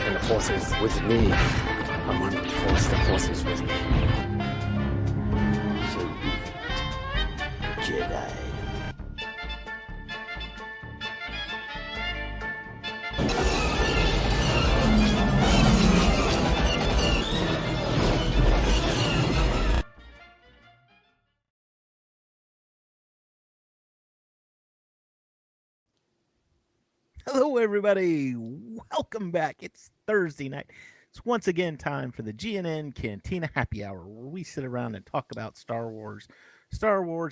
and the Force is with me. I'm on the Force is with me. So be it, Jedi. Hello, everybody. Welcome back. It's Thursday night. It's once again time for the GNN Cantina Happy Hour, where we sit around and talk about Star Wars,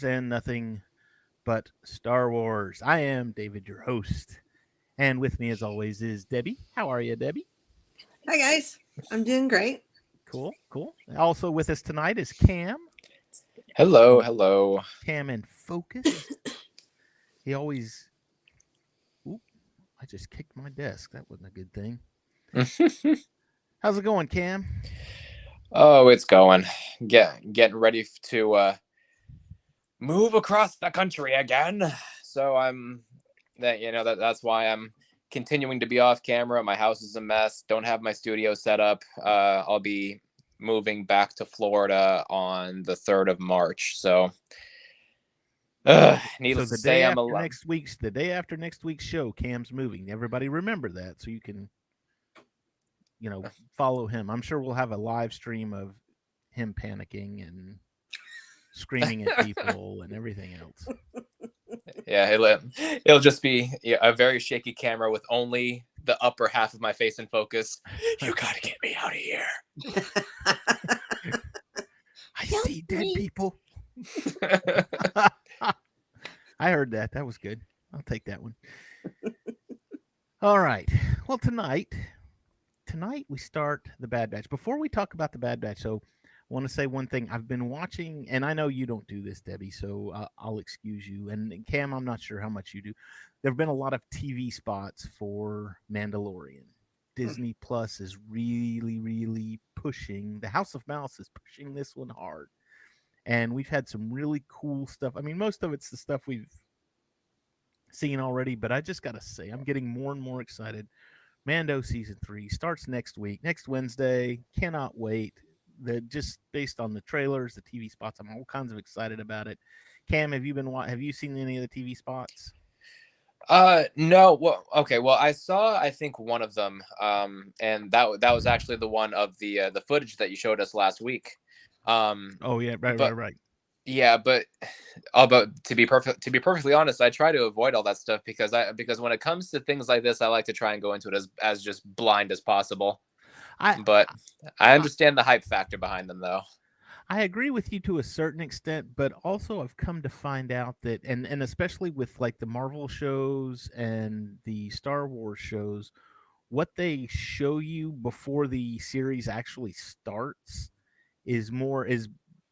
and nothing but Star Wars. I am David, your host, and with me, as always, is Debbie. How are you, Debbie? Hi, guys. I'm doing great. Cool. Also with us tonight is Cam. Hello. Cam in focus. He always... I just kicked my desk. That wasn't a good thing. How's it going, Cam? Oh, it's going. Getting ready to move across the country again. So that's why I'm continuing to be off camera. My house is a mess. Don't have my studio set up. I'll be moving back to Florida on the 3rd of March. So needless to say, I'm alive. The day after next week's show, Cam's moving. Everybody remember that so you can, follow him. I'm sure we'll have a live stream of him panicking and screaming at people and everything else. Yeah, it'll just be a very shaky camera with only the upper half of my face in focus. You gotta get me out of here. I see dead people. I heard that. That was good. I'll take that one. All right. Well, tonight we start the Bad Batch. Before we talk about the Bad Batch, so I want to say one thing. I've been watching, and I know you don't do this, Debbie, so I'll excuse you. And Cam, I'm not sure how much you do. There have been a lot of TV spots for Mandalorian. Disney Plus is really, really pushing. The House of Mouse is pushing this one hard. And we've had some really cool stuff. I mean, most of it's the stuff we've seen already, but I just got to say, I'm getting more and more excited. Mando Season 3 starts next week, next Wednesday. Cannot wait. Just based on the trailers, the TV spots, I'm all kinds of excited about it. Cam, have you seen any of the TV spots? No. Well, okay. Well, I think one of them, and that was actually the one of the footage that you showed us last week. Oh yeah, right. Yeah, but to be perfectly honest, I try to avoid all that stuff because when it comes to things like this, I like to try and go into it as just blind as possible. But I understand the hype factor behind them, though. I agree with you to a certain extent, but also I've come to find out that, and especially with like the Marvel shows and the Star Wars shows, what they show you before the series actually starts is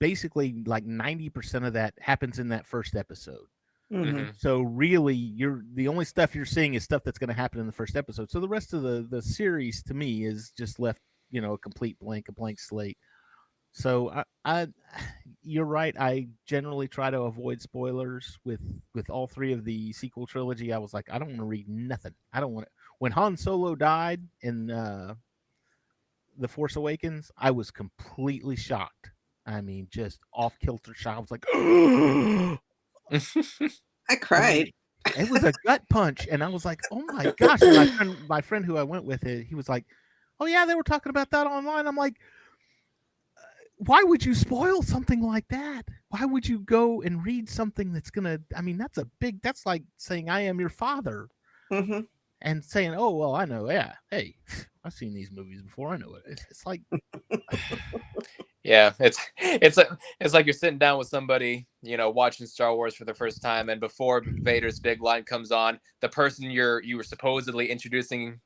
basically like 90% of that happens in that first episode. Mm-hmm. So really, the only stuff you're seeing is stuff that's going to happen in the first episode. So the rest of the series, to me, is just left, a complete blank, a blank slate. So you're right. I generally try to avoid spoilers with all three of the sequel trilogy. I was like, I don't want to read nothing. I don't want to. When Han Solo died in The Force Awakens, I was completely shocked. I mean, just off kilter shock. I was like, I cried. It was a gut punch, and I was like, "Oh my gosh!" And my friend who I went with, he was like, "Oh yeah, they were talking about that online." I'm like, "Why would you spoil something like that? Why would you go and read something that's gonna? I mean, that's like saying I am your father." Mm-hmm. And saying, "Oh well, I know, yeah. Hey, I've seen these movies before. I know it." It's like, yeah, it's like you're sitting down with somebody, watching Star Wars for the first time, and before Vader's big line comes on, the person you were supposedly introducing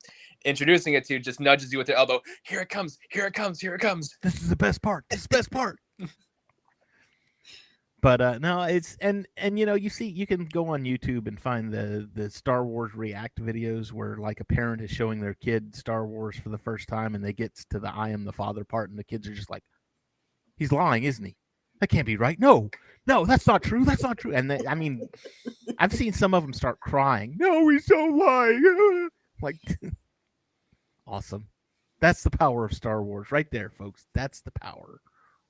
it to just nudges you with their elbow. Here it comes! Here it comes! Here it comes! This is the best part. This is the best part. But no, it's and you can go on YouTube and find the Star Wars react videos where like a parent is showing their kid Star Wars for the first time and they get to the I am the father part and the kids are just like, he's lying, isn't he? That can't be right. No, that's not true. That's not true. And I've seen some of them start crying. No, he's so lying. Like, awesome. That's the power of Star Wars right there, folks. That's the power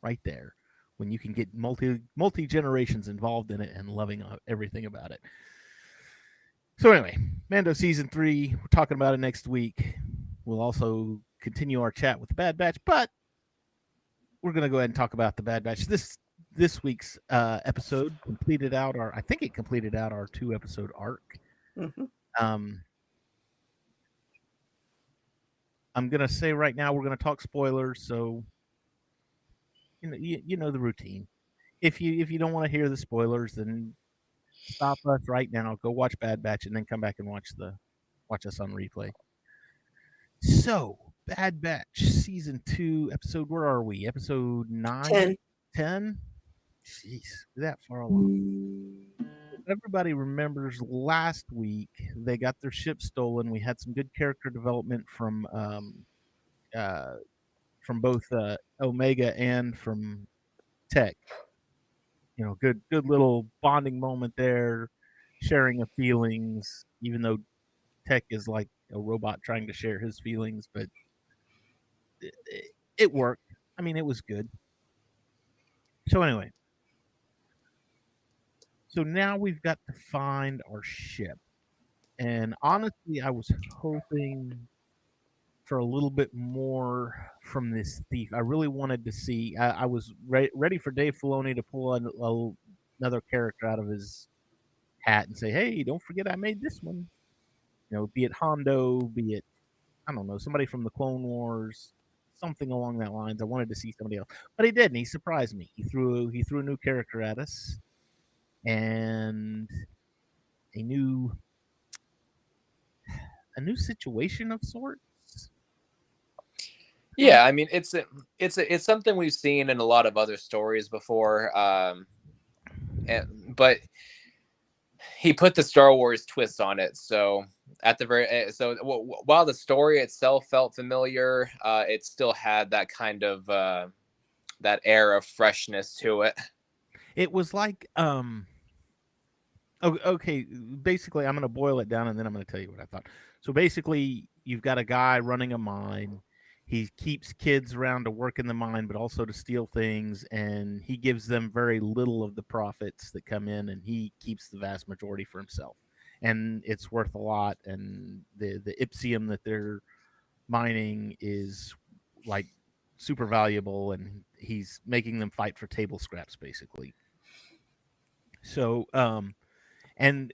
right there. When you can get multi generations involved in it and loving everything about it. So anyway, Mando season 3, we're talking about it next week. We'll also continue our chat with the Bad Batch, but we're going to go ahead and talk about the Bad Batch. This week's episode completed out our 2-episode arc. Mhm. I'm going to say right now we're going to talk spoilers, so you know the routine. If you don't want to hear the spoilers, then stop us right now, go watch Bad Batch, and then come back and watch us on replay. So, Bad Batch season 2 episode. Where are we? Episode 9, 10. Jeez, that far along. Everybody remembers last week they got their ship stolen. We had some good character development from both Omega and from Tech. Good little bonding moment there, sharing of feelings, even though Tech is like a robot trying to share his feelings, but it worked. I mean, it was good. So anyway, so now we've got to find our ship. And honestly, I was hoping for a little bit more from this thief. I really wanted to see. I was ready for Dave Filoni to pull another character out of his hat and say, "Hey, don't forget I made this one." Be it Hondo, be it I don't know, somebody from the Clone Wars, something along that lines. I wanted to see somebody else, but he didn't. He surprised me. He threw a new character at us, and a new situation of sorts. Yeah, I mean it's something we've seen in a lot of other stories before, but he put the Star Wars twist on it. So while the story itself felt familiar, it still had that kind of that air of freshness to it. It was like okay, basically I'm going to boil it down and then I'm going to tell you what I thought. So basically you've got a guy running a mine. He keeps kids around to work in the mine, but also to steal things, and he gives them very little of the profits that come in, and he keeps the vast majority for himself. And it's worth a lot, and the ipsium that they're mining is like super valuable, and he's making them fight for table scraps, basically. So, and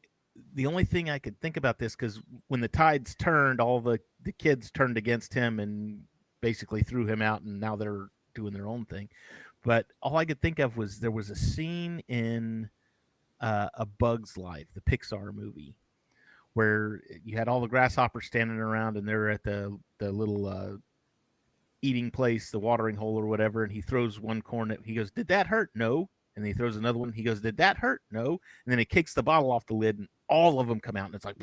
the only thing I could think about this, because when the tides turned, all the kids turned against him and basically threw him out, and now they're doing their own thing. But all I could think of was there was a scene in A Bug's Life, the Pixar movie, where you had all the grasshoppers standing around, and they're at the little eating place, the watering hole or whatever, and he throws one corn at, he goes, "Did that hurt?" "No." And he throws another one, he goes, "Did that hurt?" "No." And then he kicks the bottle off the lid, and all of them come out, and it's like,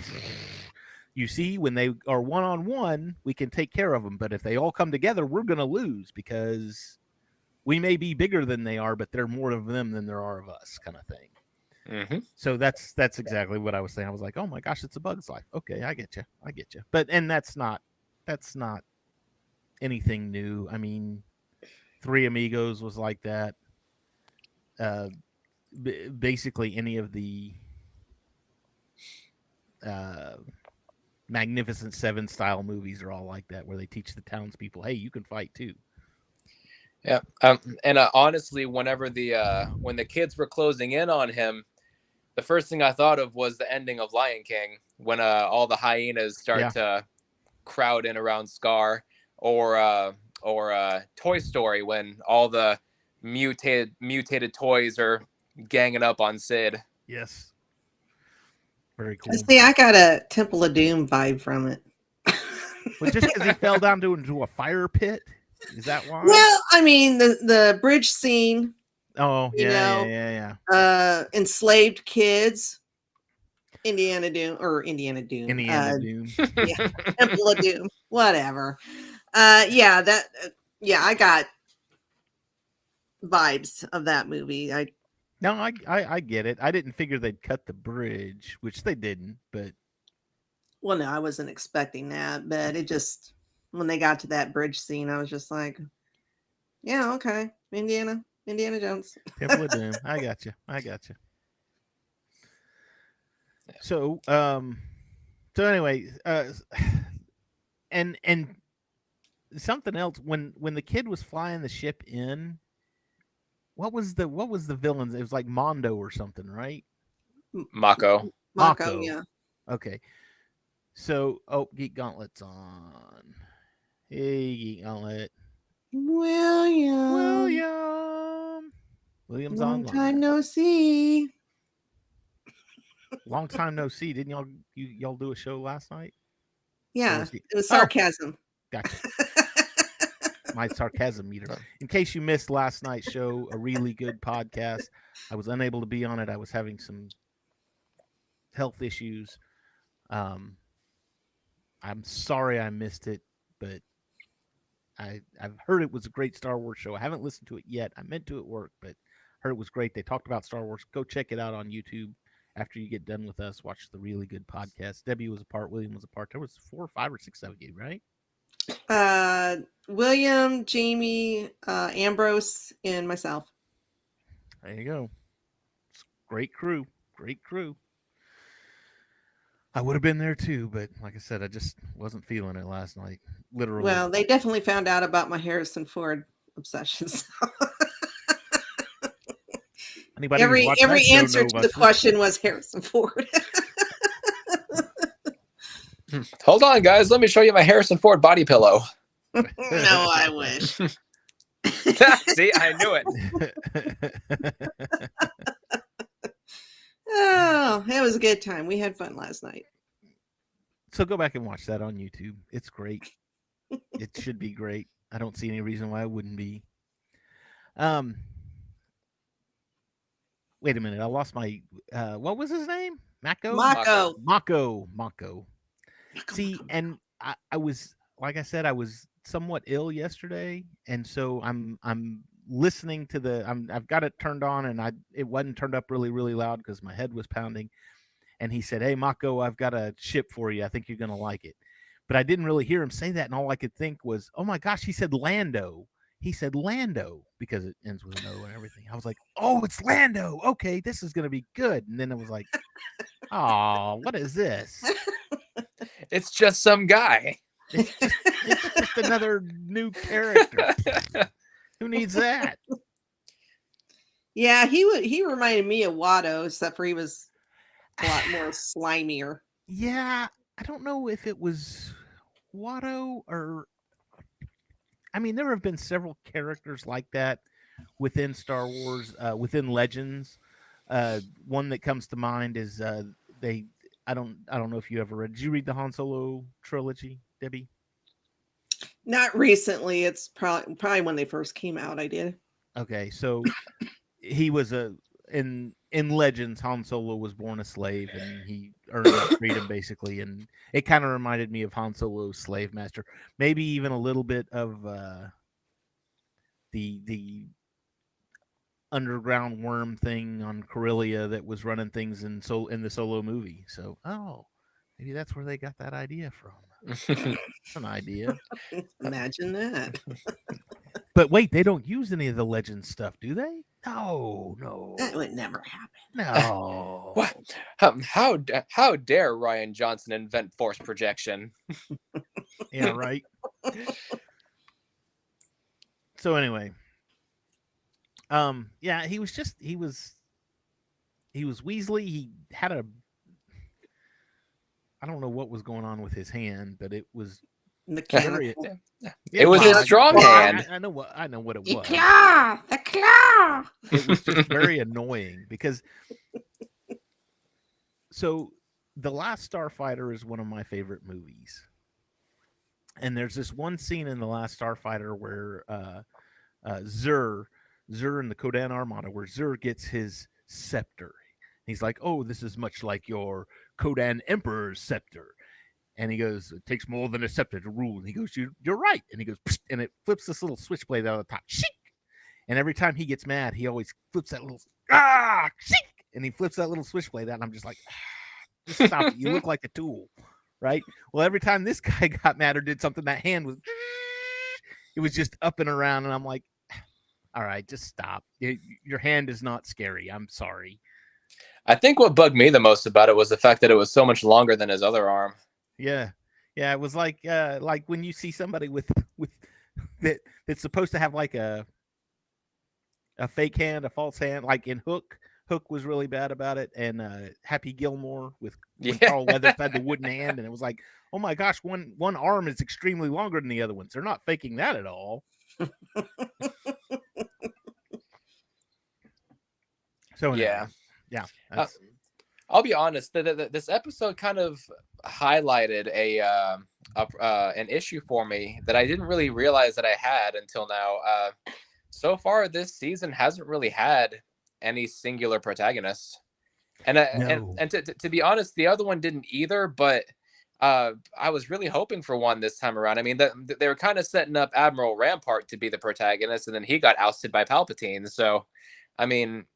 you see, when they are one-on-one, we can take care of them, but if they all come together, we're going to lose, because we may be bigger than they are, but there are more of them than there are of us, kind of thing. Mm-hmm. So that's exactly what I was saying. I was like, oh my gosh, it's A Bug's Life. Okay, I get you. But that's not anything new. I mean, Three Amigos was like that. Basically, any of the Magnificent Seven style movies are all like that, where they teach the townspeople, hey, you can fight too. Yeah, and honestly, whenever when the kids were closing in on him, the first thing I thought of was the ending of Lion King, when all the hyenas start to crowd in around Scar, or Toy Story, when all the mutated toys are ganging up on Sid. Yes, very cool. See, I got a Temple of Doom vibe from it. Well, just because he fell down into a fire pit, is that why? Well, I mean, the bridge scene. Oh, yeah. Enslaved kids. Indiana Doom. Indiana Doom. Yeah, Temple of Doom. Whatever. I got vibes of that movie. I get it. I didn't figure they'd cut the bridge, which they didn't, but well, no, I wasn't expecting that, but it just when they got to that bridge scene, I was just like, yeah, okay, Indiana Jones. Temple of Doom. I got you. So, so anyway, and something else when the kid was flying the ship in, what was the villain? It was like Mondo or something, right? Mako. Mako, yeah. Okay. So, Geek Gauntlet's on. Hey, Geek Gauntlet. William's Long online. time no see. Long time no see. Didn't y'all do a show last night? Yeah, it was sarcasm. Gotcha. My sarcasm meter. In case you missed last night's show, a really good podcast. I was unable to be on it. I was having some health issues. I'm sorry I missed it, but I've heard it was a great Star Wars show. I haven't listened to it yet. I meant to at work, but heard it was great. They talked about Star Wars. Go check it out on YouTube. After you get done with us, watch the really good podcast. Debbie was a part. William was a part. There was 4, 5, or 6 of you, right? William, Jamie, Ambrose, and myself. There you go. Great crew. I would have been there too, but like I said, I just wasn't feeling it last night. Literally. Well, they definitely found out about my Harrison Ford obsessions. Every answer to the question was Harrison Ford. Hold on, guys. Let me show you my Harrison Ford body pillow. No, I wish. See, I knew it. Oh, it was a good time. We had fun last night. So go back and watch that on YouTube. It's great. It should be great. I don't see any reason why it wouldn't be. Wait a minute. I lost my what was his name? Mako. See, and I was, like I said, I was somewhat ill yesterday, and so I'm listening to I've got it turned on, and it wasn't turned up really, really loud because my head was pounding. And he said, "Hey, Mako, I've got a ship for you. I think you're gonna like it." But I didn't really hear him say that, and all I could think was, "Oh my gosh, he said Lando." He said Lando because it ends with an O and everything. I was like, "Oh, it's Lando. Okay, this is gonna be good." And then I was like, "Oh, what is this? It's just some guy. It's just another new character. Who needs that?" Yeah, he reminded me of Watto, except for he was a lot more slimier. Yeah, I don't know if it was Watto or. I mean, there have been several characters like that within Star Wars, within Legends. One that comes to mind is I don't know if you ever read. Did you read the Han Solo trilogy, Debbie? Not recently. It's probably when they first came out. I did. Okay, so he was in Legends, Han Solo was born a slave and he earned his freedom basically, and it kind of reminded me of Han Solo's slave master, maybe even a little bit of the underground worm thing on Corellia that was running things in the Solo movie. So, maybe that's where they got that idea from. It's an idea. Imagine that. But wait, they don't use any of the Legends stuff, do they? No. That would never happen. No. What? How dare Ryan Johnson invent force projection? Yeah, right. So anyway, yeah, he was Weasley. He had I don't know what was going on with his hand, but it was Mechanical. It was a strong hand. I know what it The was. claw. It was just very annoying because. So, The Last Starfighter is one of my favorite movies, and there's this one scene in The Last Starfighter where Zur in the Kodan Armada, where Zur gets his scepter. He's like, "Oh, this is much like your Kodan Emperor's scepter." And he goes, "It takes more than a scepter to rule." And he goes, "You're right." And he goes, Psst, and it flips this little switchblade out of the top. Shink! And every time he gets mad, he always flips that little shink! And he flips that little switchblade out. And I'm just like, just stop it. You look like a tool. right? Well, every time this guy got mad or did something, that hand was, it was just up and around. And I'm like, all right, just stop. Your hand is not scary. I'm sorry. I think what bugged me the most about it was the fact that it was so much longer than his other arm. Yeah. Yeah. It was like when you see somebody with that's supposed to have like a fake hand, a false hand, like in Hook. Hook was really bad about it, and Happy Gilmore when Carl Weathers had the wooden hand, and it was like, oh my gosh, one arm is extremely longer than the other ones. They're not faking that at all. So anyway, yeah. I'll be honest. This episode kind of highlighted an issue for me that I didn't really realize that I had until now. So far, this season hasn't really had any singular protagonist, and to be honest, the other one didn't either. But I was really hoping for one this time around. I mean, they were kind of setting up Admiral Rampart to be the protagonist, and then he got ousted by Palpatine. So, I mean,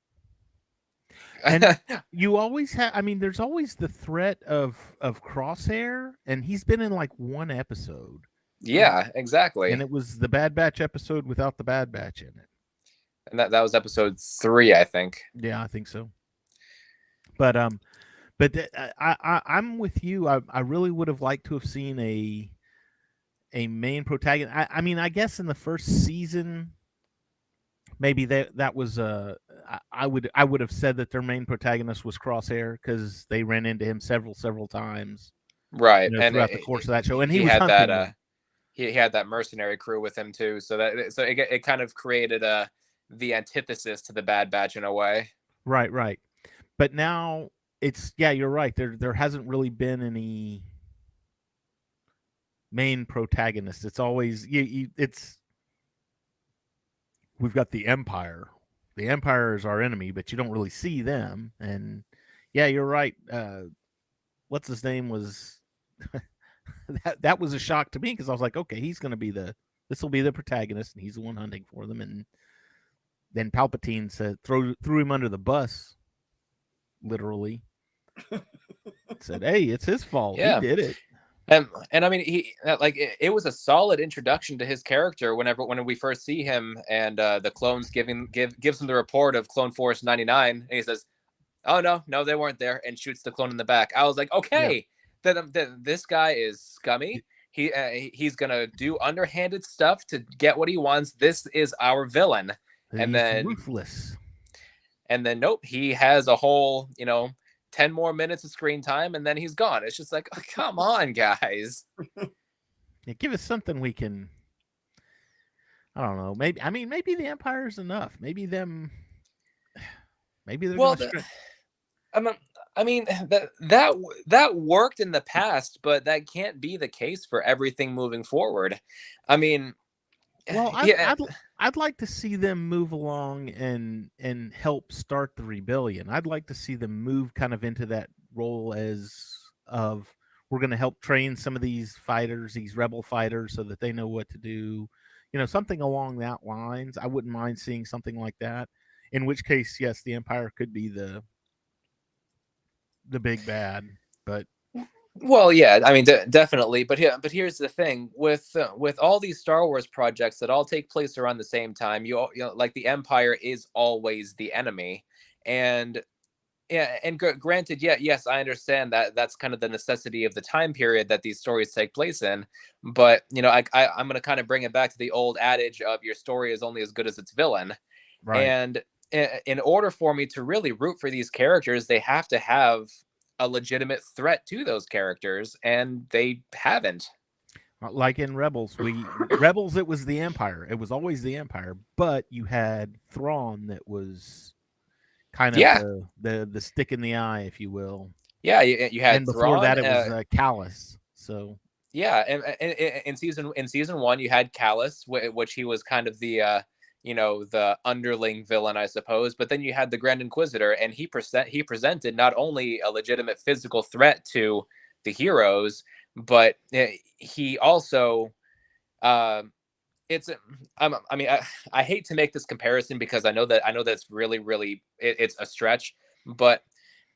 and you always have. I mean, there's always the threat of Crosshair, and he's been in like one episode. Yeah, exactly. And it was the Bad Batch episode without the Bad Batch in it. And that was episode 3, I think. Yeah, I think so. But I'm with you. I really would have liked to have seen a main protagonist. I mean, I guess in the first season, maybe that was I would have said that their main protagonist was Crosshair because they ran into him several times, right? And throughout the course of that show, and he was had hunting that. He had that mercenary crew with him too, so it kind of created the antithesis to the Bad Batch in a way. Right. But now you're right. There hasn't really been any main protagonist. It's always we've got the Empire. The Empire is our enemy, but you don't really see them. And yeah, you're right. What's his name was that was a shock to me because I was like, okay, this will be the protagonist, and he's the one hunting for them. And then Palpatine threw him under the bus, literally. Said, hey, it's his fault. Yeah. He did it. And I mean, it was a solid introduction to his character when we first see him, and the clones gives him the report of Clone Force 99, and he says, "Oh no, they weren't there," and shoots the clone in the back. I was like, okay, then this guy is scummy. He's gonna do underhanded stuff to get what he wants. This is our villain, and then ruthless. And then nope, he has a whole 10 more minutes of screen time, and then he's gone. It's just like, oh, come on, guys. Yeah, give us something we can. I don't know. Maybe the Empire's enough. Maybe they're. Well, I mean that worked in the past, but that can't be the case for everything moving forward. I mean, well, I'd like to see them move along and help start the rebellion. I'd like to see them move kind of into that role of we're going to help train some of these fighters, these rebel fighters, so that they know what to do. Something along that lines. I wouldn't mind seeing something like that. In which case, yes, the Empire could be the big bad. But well, yeah, I mean, definitely. But here's the thing with all these Star Wars projects that all take place around the same time. Like the Empire is always the enemy, and yeah, and granted, yes, I understand that that's kind of the necessity of the time period that these stories take place in. But I'm going to kind of bring it back to the old adage of your story is only as good as its villain, right. And in order for me to really root for these characters, they have to have a legitimate threat to those characters, and they haven't. Like in Rebels, Rebels, it was the Empire. It was always the Empire, but you had Thrawn that was kind of the stick in the eye, if you will. Yeah, you had. And before Thrawn, that, it was Callus. So yeah, and in season 1, you had Callus, which he was kind of the the underling villain, I suppose. But then you had the Grand Inquisitor, and he presented not only a legitimate physical threat to the heroes, but he also I hate to make this comparison because I know that it's really it's a stretch, but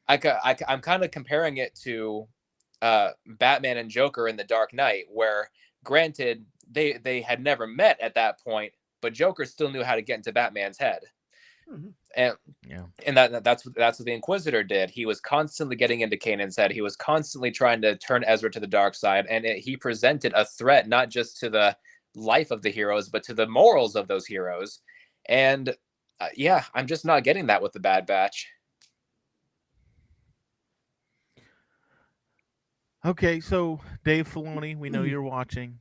I'm kind of comparing it to Batman and Joker in The Dark Knight, where granted they had never met at that point, but Joker still knew how to get into Batman's head. Mhm. And that's what the Inquisitor did. He was constantly getting into Kanan's head. He was constantly trying to turn Ezra to the dark side, and he presented a threat not just to the life of the heroes, but to the morals of those heroes. And yeah, I'm just not getting that with the Bad Batch. Okay, so Dave Filoni, we know you're watching.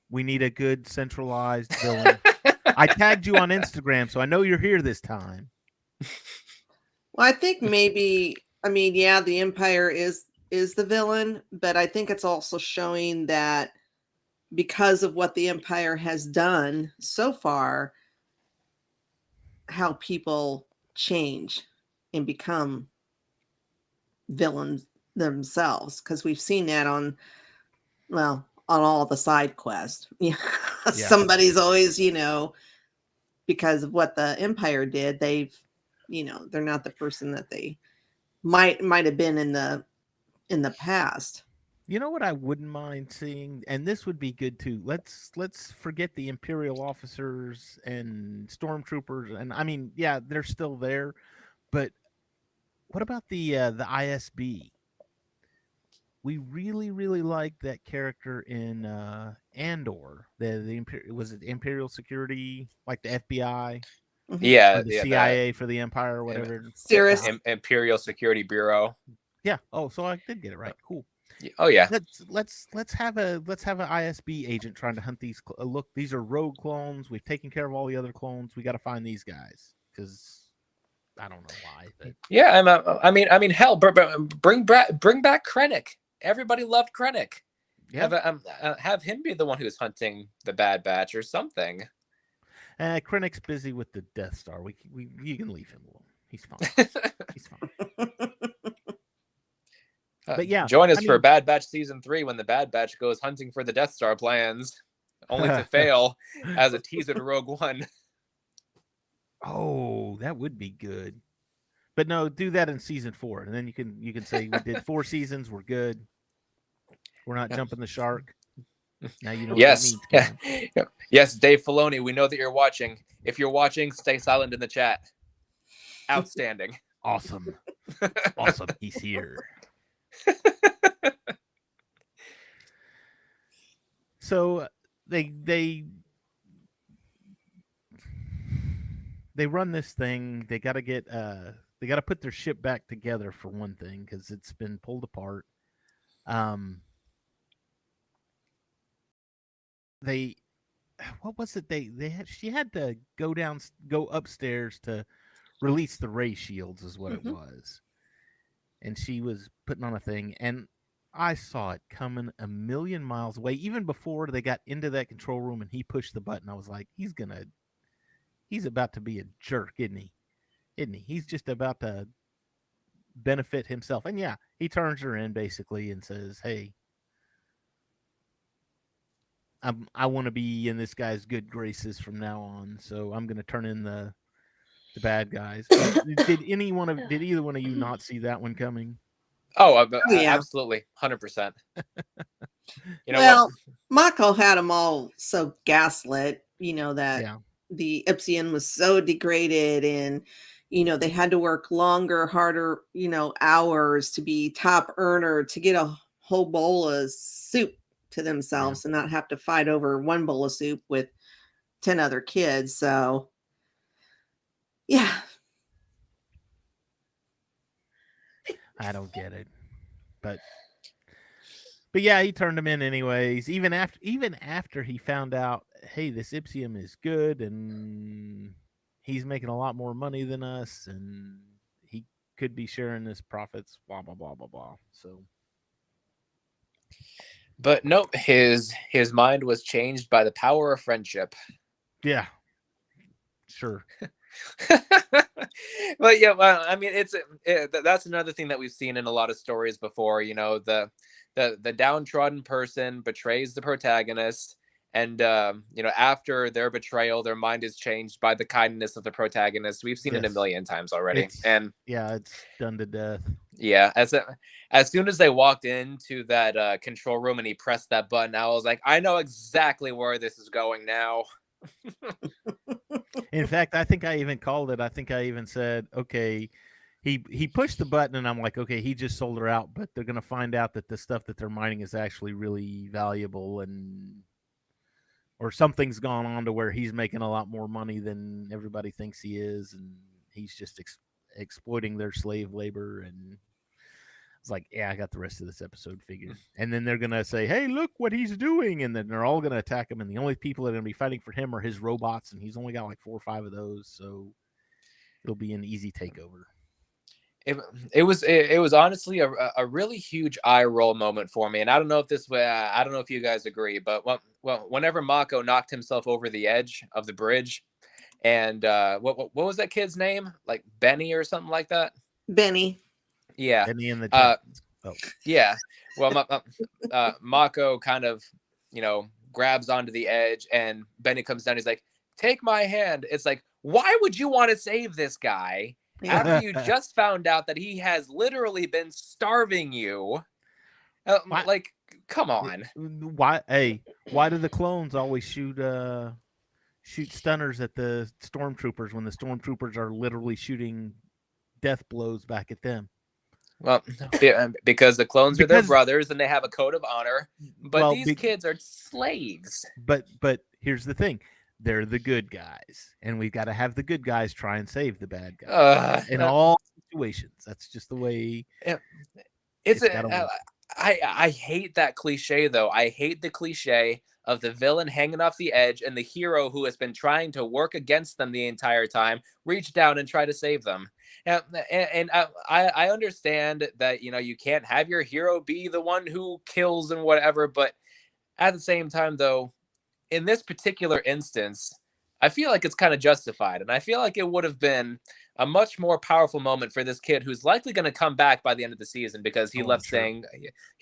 We need a good centralized villain. I tagged you on Instagram, so I know you're here this time. Well, I think maybe, I mean, yeah, the Empire is the villain, but I think it's also showing that because of what the Empire has done so far, how people change and become villains themselves. Because we've seen that on all the side quests. Yeah. Somebody's always, because of what the Empire did, they've, they're not the person that they might have been in the past. You know what I wouldn't mind seeing, and this would be good too. Let's forget the Imperial officers and stormtroopers, and I mean, yeah, they're still there, but what about the ISB? We really liked that character in Andor. Was it Imperial Security, like the FBI, Yeah, or the CIA for the Empire or whatever. Cirrus. Imperial Security Bureau. Yeah. Oh, so I did get it right. Cool. Oh yeah. Let's have an ISB agent trying to hunt these. Look, these are rogue clones. We've taken care of all the other clones. We got to find these guys because I don't know why. But yeah, I mean, hell, bring back Krennic. Everybody loved Krennic. yeah. Have him be the one who's hunting the Bad Batch or something. Krennic's busy with the Death Star. You can leave him alone. He's fine. He's fine. But yeah, join us for Bad Batch Season 3 when the Bad Batch goes hunting for the Death Star plans, only to fail as a teaser to Rogue One. Oh, that would be good. But no, do that in Season 4, and then you can say we did 4 seasons. We're good. We're not jumping the shark. Now you know what that means. Cam. Yes, Dave Filoni, we know that you're watching. If you're watching, stay silent in the chat. Outstanding. Awesome. Awesome. He's here. So they run this thing. They got to put their ship back together for one thing because it's been pulled apart. What was it? She had to go upstairs to release the ray shields is what it was. And she was putting on a thing, and I saw it coming a million miles away. Even before they got into that control room and he pushed the button, I was like, he's about to be a jerk, isn't he? He's just about to benefit himself. And yeah, he turns her in basically and says, hey, I want to be in this guy's good graces from now on, so I'm going to turn in the bad guys. Did either one of you not see that one coming? Oh, yeah. Absolutely, 100%. Well, Mako had them all so gaslit, that the Ipsian was so degraded, and they had to work longer, harder, hours to be top earner to get a whole bowl of soup to themselves and not have to fight over one bowl of soup with 10 other kids. So yeah, I don't get it, but yeah, he turned him in anyways. Even after he found out, hey, this Ipsium is good and he's making a lot more money than us, and he could be sharing his profits. Blah blah blah blah blah. So. But nope, his mind was changed by the power of friendship. Yeah, sure. But yeah, well, I mean, that's another thing that we've seen in a lot of stories before. The downtrodden person betrays the protagonist, and after their betrayal, their mind is changed by the kindness of the protagonist. We've seen it a million times already, it's done to death. Yeah, as soon as they walked into that control room and he pressed that button, I was like, I know exactly where this is going now. In fact, I think I even called it. I think I even said, okay, he pushed the button, and I'm like, okay, he just sold her out, but they're gonna find out that the stuff that they're mining is actually really valuable, and or something's gone on to where he's making a lot more money than everybody thinks he is, and he's just exploiting their slave labor. And it's like, yeah, I got the rest of this episode figured. And then they're gonna say, hey, look what he's doing, and then they're all gonna attack him, and the only people that are gonna be fighting for him are his robots, and he's only got like 4 or 5 of those, so it'll be an easy takeover. It was honestly a really huge eye roll moment for me, and I don't know if this way. I don't know if you guys agree, but whenever Mako knocked himself over the edge of the bridge, and what was that kid's name? Like Benny or something like that. Benny. Yeah. Benny in the chat. Yeah. Well, Mako kind of grabs onto the edge, and Benny comes down. He's like, "Take my hand." It's like, why would you want to save this guy? After you just found out that he has literally been starving you, like, come on. Why? Hey, why do the clones always shoot stunners at the stormtroopers when the stormtroopers are literally shooting death blows back at them? Well, because the clones are their brothers and they have a code of honor, but these kids are slaves. But here's the thing. They're the good guys, and we've got to have the good guys try and save the bad guys in all situations. That's just the way. I hate that cliche, though. I hate the cliche of the villain hanging off the edge and the hero who has been trying to work against them the entire time reach down and try to save them. And I understand that you can't have your hero be the one who kills and whatever, but at the same time, though, in this particular instance, I feel like it's kind of justified, and I feel like it would have been a much more powerful moment for this kid who's likely going to come back by the end of the season because he left saying,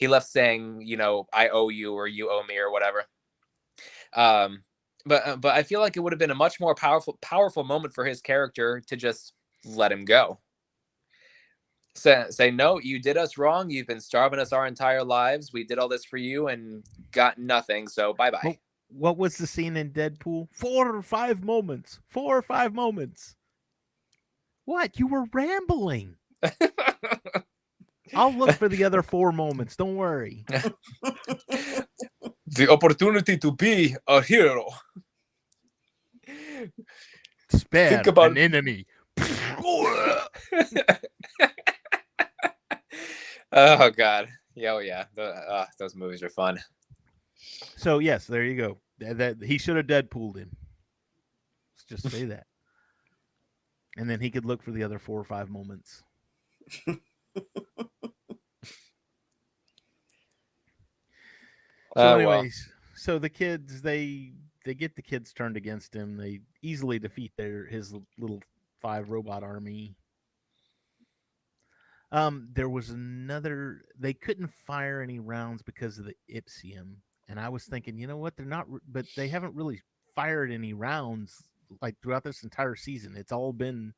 I owe you, or you owe me, or whatever. But I feel like it would have been a much more powerful moment for his character to just let him go. Say, no, you did us wrong. You've been starving us our entire lives. We did all this for you and got nothing. So bye-bye. What was the scene in Deadpool? 4 or 5 moments. 4 or 5 moments. What? You were rambling. I'll look for the other 4 moments. Don't worry. The opportunity to be a hero. Spare Think about an enemy. Oh God. Yeah. Those movies are fun. So yes, there you go. That he should have Deadpooled him. Let's just say that. And then he could look for the other 4 or 5 moments. So anyways, so the kids they get the kids turned against him. They easily defeat his little 5 robot army. There was another. They couldn't fire any rounds because of the Ipsium, and I was thinking, you know what? They're not, but they haven't really fired any rounds like throughout this entire season. It's all been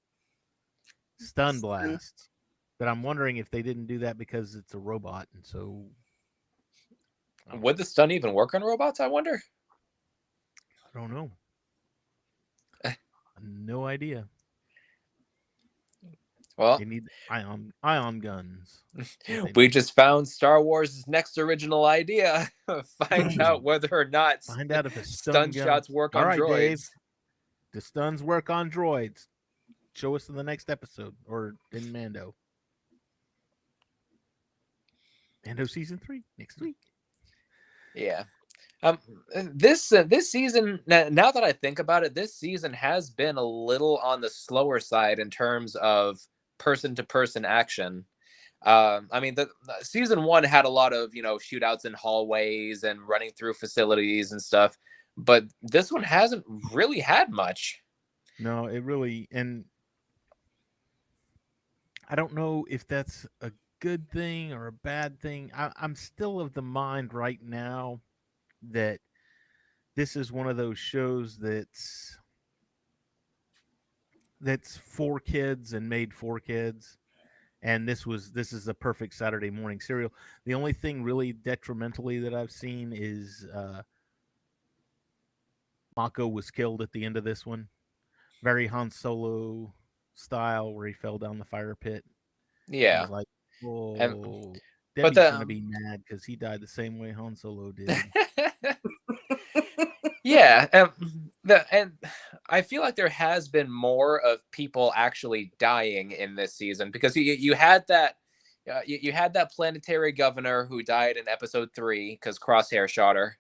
stun blasts. But I'm wondering if they didn't do that because it's a robot, and so. Would the stun even work on robots, I wonder? I don't know. No idea. Well, they need ion guns. We just found Star Wars' next original idea. Find out whether or not if a stun shots work on droids. Dave, the stuns work on droids. Show us in the next episode or in Mando. Mando season 3 next week. Yeah. This season, now that I think about it, this season has been a little on the slower side in terms of person-to-person action. I mean, the season 1 had a lot of shootouts in hallways and running through facilities and stuff, but this one hasn't really had much. No, it really, and I don't know if that's a good thing or a bad thing. I'm still of the mind right now that this is one of those shows that's for kids and made for kids, And this is a perfect Saturday morning serial. The only thing really detrimentally that I've seen is Mako was killed at the end of this one. Very Han Solo style, where he fell down the fire pit. I Yeah, was like, and "Whoa, but Debbie's gonna be mad because he died the same way Han Solo did." yeah, and I feel like there has been more of people actually dying in this season, because you had that you had that planetary governor who died in episode 3 because Crosshair shot her.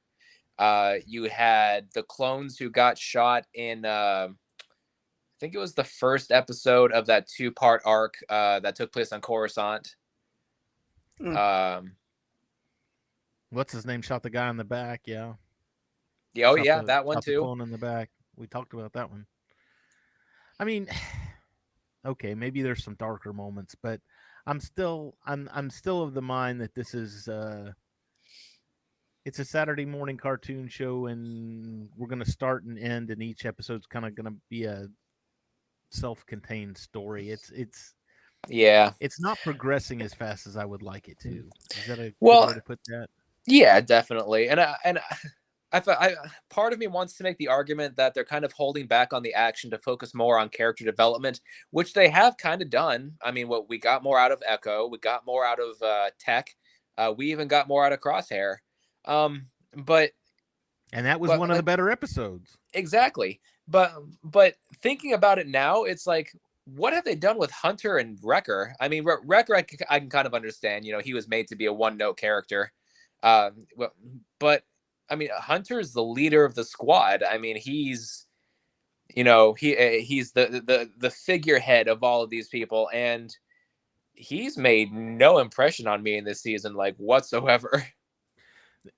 You had the clones who got shot in I think it was the first episode of that 2-part arc that took place on Coruscant. What's his name? Shot the guy in the back. Yeah. Oh yeah, that one shot the too. clone in the back. We talked about that one. I mean, okay, maybe there's some darker moments, but I'm still of the mind that this is it's a Saturday morning cartoon show, and we're gonna start and end, and each episode's kind of gonna be a self-contained story. It's not progressing as fast as I would like it to. Is that a good way to put that? Yeah, definitely. And I part of me wants to make the argument that they're kind of holding back on the action to focus more on character development, which they have kind of done. I mean, we got more out of Echo, we got more out of Tech, we even got more out of Crosshair. And that was one of the better episodes. Exactly. But thinking about it now, it's like, what have they done with Hunter and Wrecker? I mean, Wrecker, I can kind of understand. He was made to be a one-note character. But I mean, Hunter is the leader of the squad. I mean, he's the figurehead of all of these people, and he's made no impression on me in this season, like, whatsoever.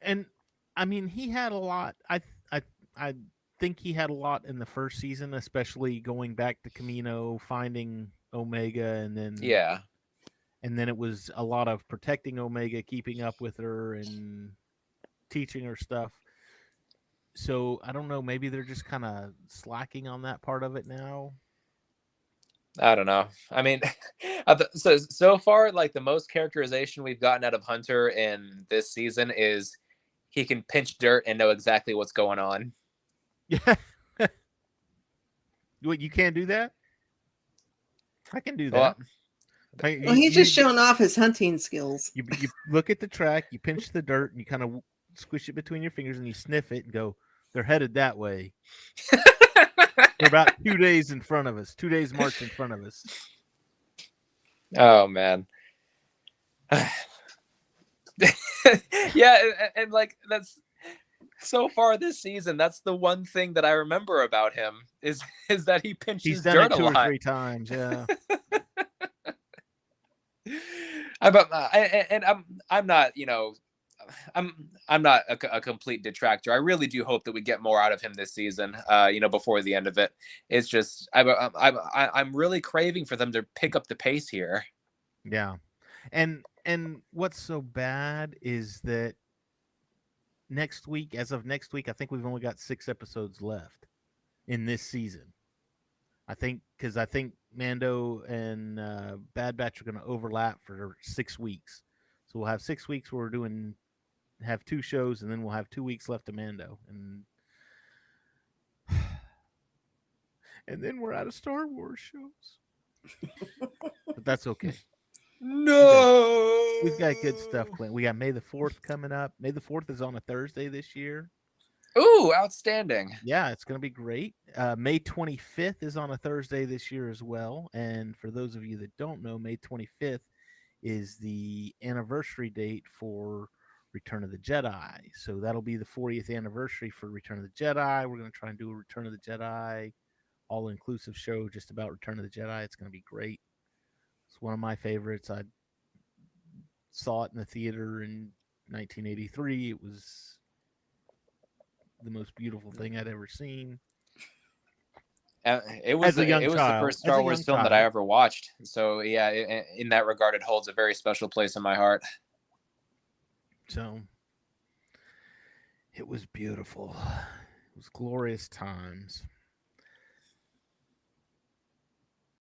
And I mean, he had a lot. I think he had a lot in the first season, especially going back to Camino, finding Omega, and then it was a lot of protecting Omega, keeping up with her, and teaching her stuff. So I don't know. Maybe they're just kind of slacking on that part of it now. I don't know. I mean, so far, like, the most characterization we've gotten out of Hunter in this season is he can pinch dirt and know exactly what's going on. Yeah. What, you can't do that? I can do that. Well, he's just showing off his hunting skills. You look at the track, you pinch the dirt, and you kind of squish it between your fingers, and you sniff it and go, "They're headed that way." They're about 2 days in front of us. 2 days march in front of us. Oh man. Yeah, and like, that's so far this season, that's the one thing that I remember about him is that he pinches dirt a lot. 2 or 3 times, yeah. I'm not, I'm not a complete detractor. I really do hope that we get more out of him this season. Before the end of it. It's just I'm really craving for them to pick up the pace here. Yeah, and what's so bad is that as of next week, I think we've only got 6 episodes left in this season. I think Mando and Bad Batch are going to overlap for 6 weeks. So we'll have 6 weeks where we're have 2 shows, and then we'll have 2 weeks left of Mando, and then we're out of Star Wars shows. But that's okay. No, we've got good stuff planned. We got May the 4th coming up. May the 4th is on a Thursday this year. Ooh, outstanding. Yeah, it's going to be great. May 25th is on a Thursday this year as well. And for those of you that don't know, May 25th is the anniversary date for Return of the Jedi. So that'll be the 40th anniversary for Return of the Jedi. We're going to try and do a Return of the Jedi all-inclusive show just about Return of the Jedi. It's going to be great. It's one of my favorites. I saw it in the theater in 1983. It was the most beautiful thing I'd ever seen. It was the first Star Wars film that I ever watched. So yeah, in that regard, it holds a very special place in my heart. So it was beautiful. It was glorious times.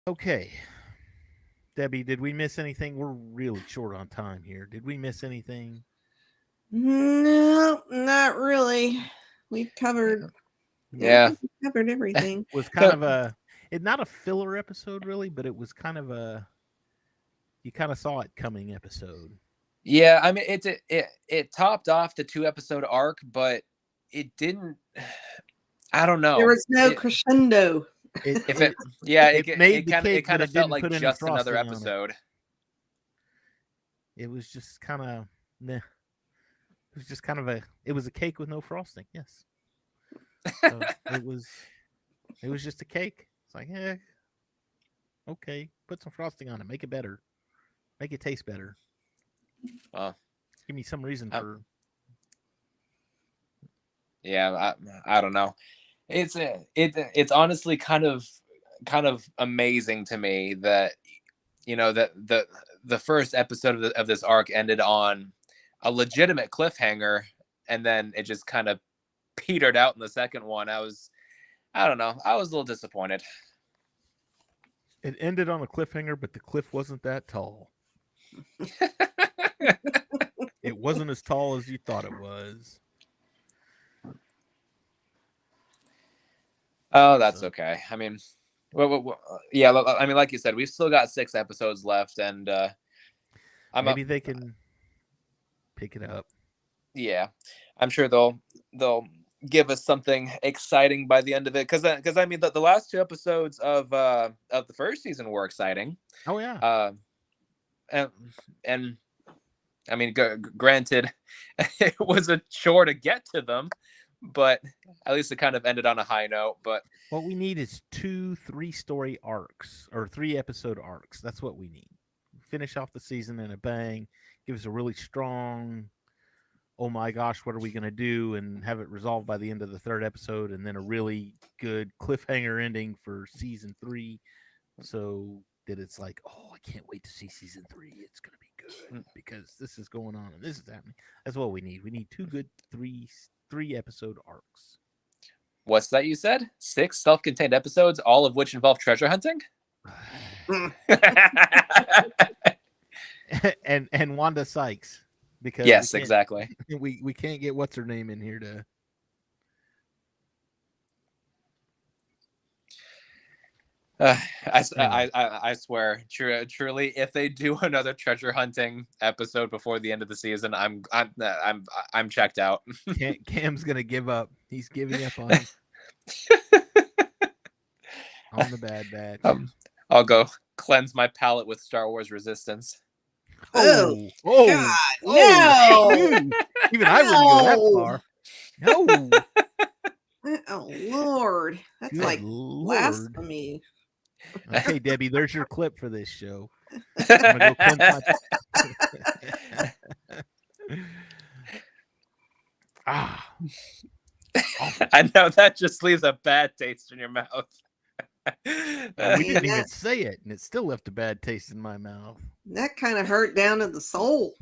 Okay. Debbie, did we miss anything? We're really short on time here. Did we miss anything? No, not really. We've covered. Yeah. We've covered everything. It was kind of not a filler episode really, but it was kind of you kind of saw it coming episode. Yeah, I mean it topped off the 2-episode arc, but it didn't. I don't know. There was no crescendo. It kind of felt like just another episode. It was just kind of meh. It was just kind of it was a cake with no frosting. Yes. So it was just a cake. It's like, okay, put some frosting on it, make it better, make it taste better. Give me some reason for. Yeah, I don't know. It's honestly kind of amazing to me that that the first episode of this arc ended on a legitimate cliffhanger, and then it just kind of petered out in the second one. I don't know. I was a little disappointed. It ended on a cliffhanger, but the cliff wasn't that tall. It wasn't as tall as you thought it was. Oh, that's okay. I mean, yeah. I mean, like you said, we've still got 6 episodes left, and maybe they can pick it up. Yeah, I'm sure they'll give us something exciting by the end of it. Because I mean, the last 2 episodes of the first season were exciting. Oh yeah. And I mean, granted, it was a chore to get to them, but at least it kind of ended on a high note. But what we need is 2 3-story arcs or 3-episode arcs. That's what we need. Finish off the season in a bang. Give us a really strong, oh my gosh, what are we going to do? And have it resolved by the end of the 3rd episode. And then a really good cliffhanger ending for season 3. So that it's like, oh, I can't wait to see season 3. It's going to be good because this is going on and this is happening. That's what we need. We need 2 good 3-episode arcs. What's that you said? 6 self-contained episodes, all of which involve treasure hunting? and Wanda Sykes, because yes, exactly. We can't get what's her name in here to. I swear, truly, if they do another treasure hunting episode before the end of the season, I'm checked out. Cam's gonna give up. He's giving up on the Bad Batch. I'll go cleanse my palate with Star Wars Resistance. Oh, God, no! Even I wouldn't go that far. No. Oh Lord, that's Good like Lord. blasphemy. Okay, Debbie, there's your clip for this show. I'm gonna go cleanse my... I know that just leaves a bad taste in your mouth. We didn't even say it, and it still left a bad taste in my mouth. That kind of hurt down to the soul.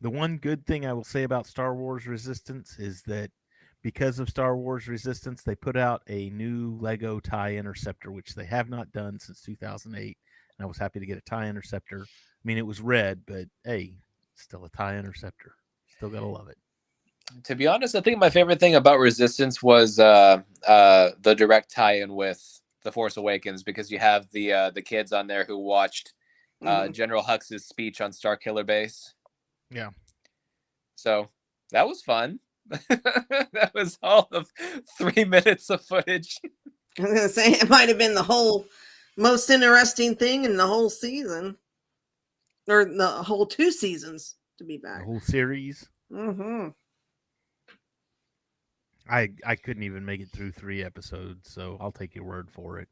The one good thing I will say about Star Wars Resistance is that because of Star Wars Resistance, they put out a new Lego TIE Interceptor, which they have not done since 2008. And I was happy to get a TIE Interceptor. I mean, it was red, but hey, still a TIE Interceptor. Still gotta love it. To be honest, I think my favorite thing about Resistance was the direct tie-in with The Force Awakens, because you have the kids on there who watched General Hux's speech on Starkiller Base. Yeah. So that was fun. That was all of 3 minutes of footage. I was gonna say it might have been the whole most interesting thing in the whole season, or the whole 2 seasons to be back. The whole series. Mm-hmm. I couldn't even make it through 3 episodes, so I'll take your word for it.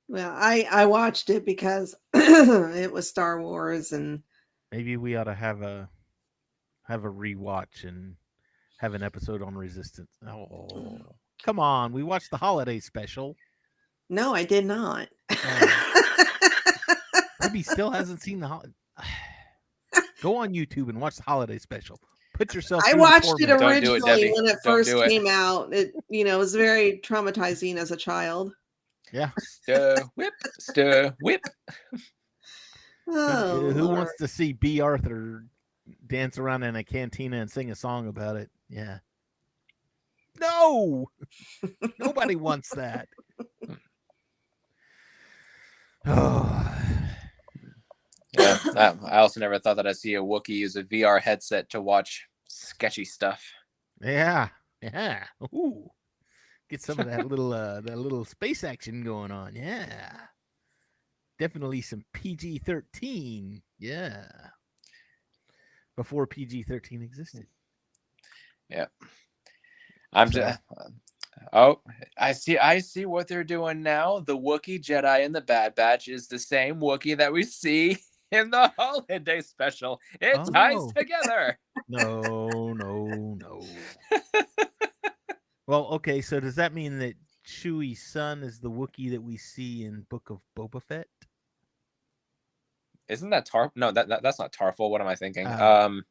Well, I watched it because it was Star Wars, and maybe we ought to have a rewatch and have an episode on Resistance. Oh, come on! We watched the holiday special. No, I did not. Maybe still hasn't seen the. Go on YouTube and watch the holiday special. Put yourself. I watched it originally Debbie. when it first came out. It was very traumatizing as a child. Yeah. Stir, whip, stir, whip. Oh, Who Lord. wants to see B. Arthur dance around in a cantina and sing a song about it? Yeah. No, nobody wants that. Oh, Yeah, I also never thought that I'd see a Wookiee use a VR headset to watch sketchy stuff. yeah, yeah. Ooh, get some of that little space action going on. Yeah, definitely some PG-13. Yeah, before PG-13 existed. Yeah, I'm So, just. Oh, I see what they're doing now. The Wookiee Jedi in the Bad Batch is the same Wookiee that we see in the holiday special. It ties oh together. no. Well, okay. So does that mean that Chewie's son is the Wookiee that we see in Book of Boba Fett? Isn't that No, that's not Tarful. What am I thinking? That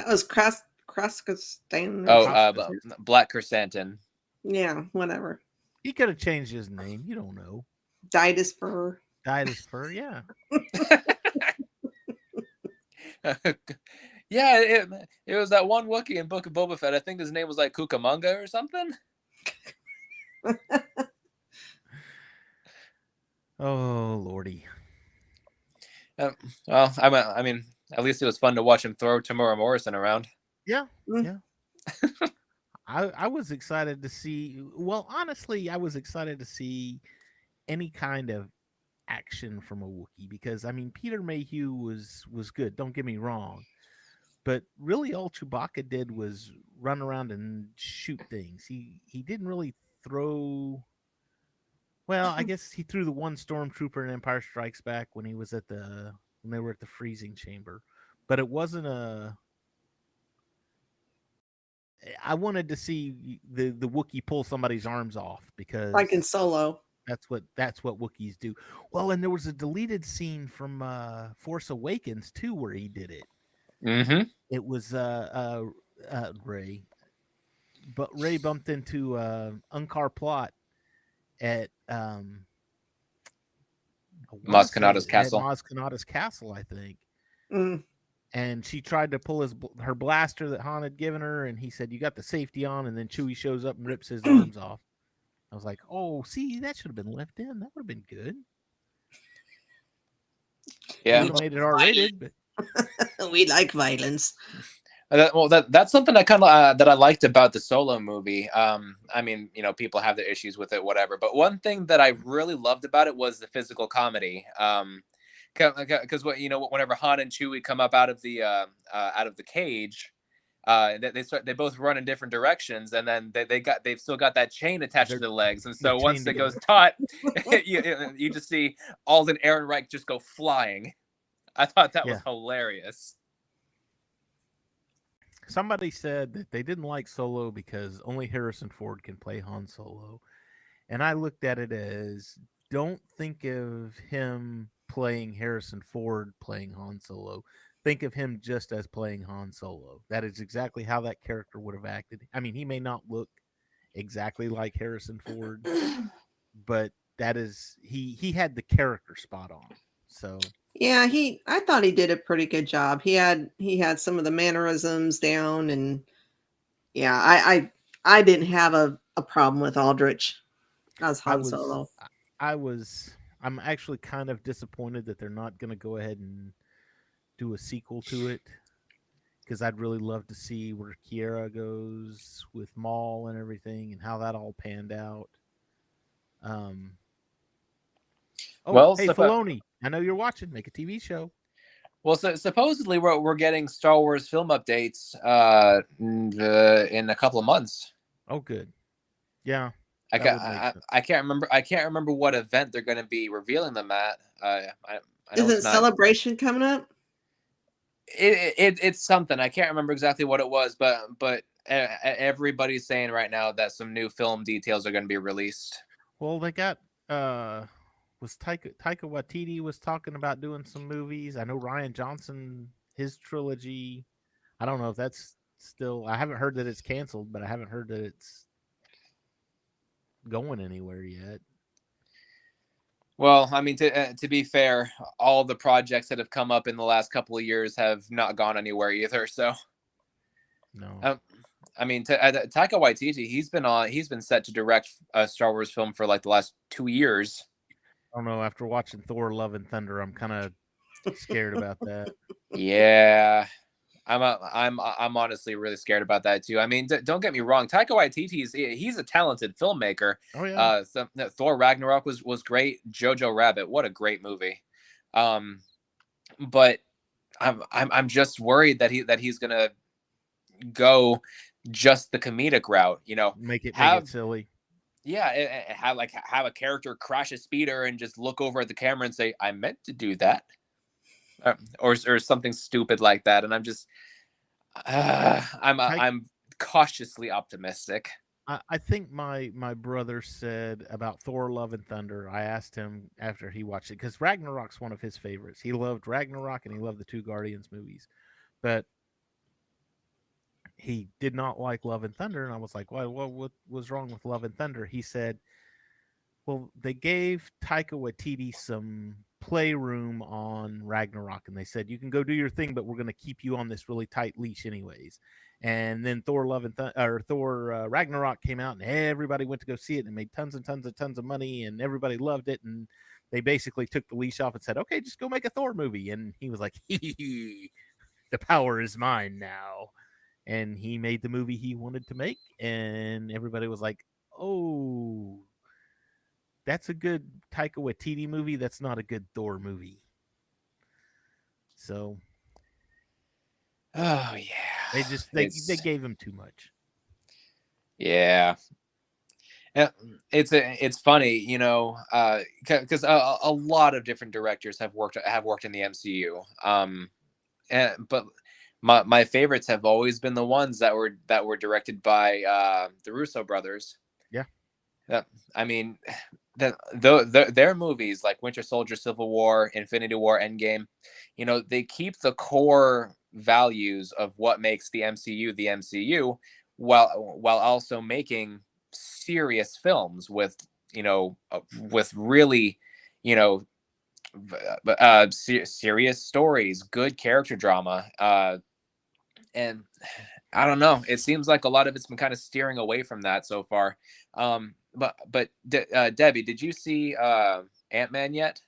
was Kraskastan. Oh, Black Chrysanthemum. Yeah, whatever. He could have changed his name. You don't know. Dyed his fur. Dyed his fur. Yeah. Yeah, it was that one Wookiee in Book of Boba Fett. I think his name was like Cucamonga or something. Oh lordy. Well, I mean, at least it was fun to watch him throw Tamura Morrison around. Yeah. Mm. Yeah. I was excited to see. Well, honestly, I was excited to see any kind of action from a Wookiee because I mean Peter Mayhew was good. Don't get me wrong, but really all Chewbacca did was run around and shoot things. He didn't really throw. Well, I guess he threw the one stormtrooper in Empire Strikes Back when he was when they were at the freezing chamber, but it wasn't a. I wanted to see the Wookiee pull somebody's arms off because Like in Solo. that's what Wookiees do. Well, and there was a deleted scene from Force Awakens too where he did it. Mm-hmm. It was Ray, but Ray bumped into Unkar Plot at Maz Kanata's castle. Maz Kanata's castle, I think. Mm. And she tried to pull her blaster that Han had given her, and he said, "You got the safety on." And then Chewie shows up and rips his arms off. I was like, "Oh, see, that should have been left in. That would have been good." Yeah, would have made it R-rated, but We like violence. That's something I kind of that I liked about the Solo movie. I mean, you know, people have their issues with it, whatever. But one thing that I really loved about it was the physical comedy. Because whenever Han and Chewie come up out of the cage, they both run in different directions, and then they've still got that chain attached to their legs, and so once it goes taut, you just see Alden Ehrenreich just go flying. I thought that was hilarious. Somebody said that they didn't like Solo because only Harrison Ford can play Han Solo. And I looked at it as, don't think of him playing Harrison Ford playing Han Solo. Think of him just as playing Han Solo. That is exactly how that character would have acted. I mean, he may not look exactly like Harrison Ford, but that is he had the character spot on. So yeah, I thought he did a pretty good job. He had some of the mannerisms down, and yeah, I didn't have a problem with Aldrich as Han Solo. I'm actually kind of disappointed that they're not going to go ahead and do a sequel to it, because I'd really love to see where Kiera goes with Maul and everything and how that all panned out. Hey, Filoni, I know you're watching. Make a TV show. Well, so supposedly we're getting Star Wars film updates in a couple of months. Oh, good. Yeah. I can't remember what event they're going to be revealing them at. I know Isn't Celebration coming up? It's something. I can't remember exactly what it was, but everybody's saying right now that some new film details are going to be released. Well, they got was Taika Waititi was talking about doing some movies. I know Rian Johnson, his trilogy. I don't know if that's still. I haven't heard that it's canceled, but I haven't heard that it's going anywhere yet. Well, I mean, to be fair, all the projects that have come up in the last couple of years have not gone anywhere either. So, No. I mean, Taika Waititi, he's been set to direct a Star Wars film for like the last 2 years. I don't know. After watching Thor: Love and Thunder, I'm kind of scared about that. Yeah, I'm honestly really scared about that too. I mean, don't get me wrong, Taika Waititi he's a talented filmmaker. Oh yeah. Thor Ragnarok was great. Jojo Rabbit, what a great movie. But I'm just worried that he's gonna go just the comedic route. Make it have silly. yeah, have a character crash a speeder and just look over at the camera and say, "I meant to do that," or something stupid like that. And I'm just I'm cautiously optimistic. I think my brother said about Thor: Love and Thunder. I asked him after he watched it because Ragnarok's one of his favorites. He loved Ragnarok and he loved the two Guardians movies, but he did not like Love and Thunder. And I was like, "Why? What was wrong with Love and Thunder?" He said, "Well, they gave Taika Waititi some playroom on Ragnarok, and they said you can go do your thing, but we're going to keep you on this really tight leash, anyways." And then Thor Ragnarok came out, and everybody went to go see it, and it made tons and tons of money, and everybody loved it. And they basically took the leash off and said, "Okay, just go make a Thor movie." And he was like, "The power is mine now." And he made the movie he wanted to make, and everybody was like, "Oh, that's a good Taika Waititi movie. That's not a good Thor movie." So, Oh yeah, they gave him too much. Yeah, it's funny, because a lot of different directors have worked in the MCU. But my favorites have always been the ones that were directed by the Russo brothers. Yeah. I mean, their movies like Winter Soldier, Civil War, Infinity War, Endgame, they keep the core values of what makes the MCU while also making serious films with really serious stories, good character drama, and I don't know. It seems like a lot of it's been kind of steering away from that so far. But Debbie, did you see Ant-Man yet?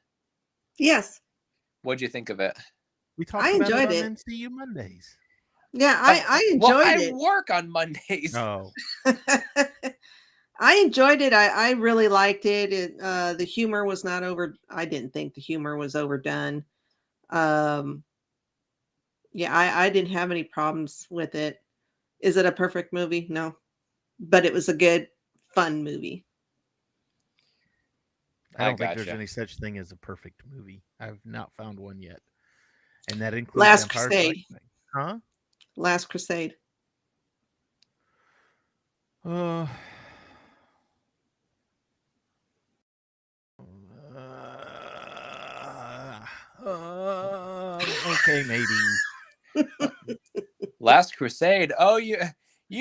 Yes. What'd you think of it? We talked about it on MCU Mondays. Yeah, I enjoyed it. I work on Mondays. No. I enjoyed it. I really liked it. The humor was not over. I didn't think the humor was overdone. Yeah, I didn't have any problems with it. Is it a perfect movie? No, but it was a good, fun movie. I don't think there's any such thing as a perfect movie. I've not found one yet, and that includes Last Crusade. Huh? Last Crusade. Okay, maybe. Last Crusade. Oh, you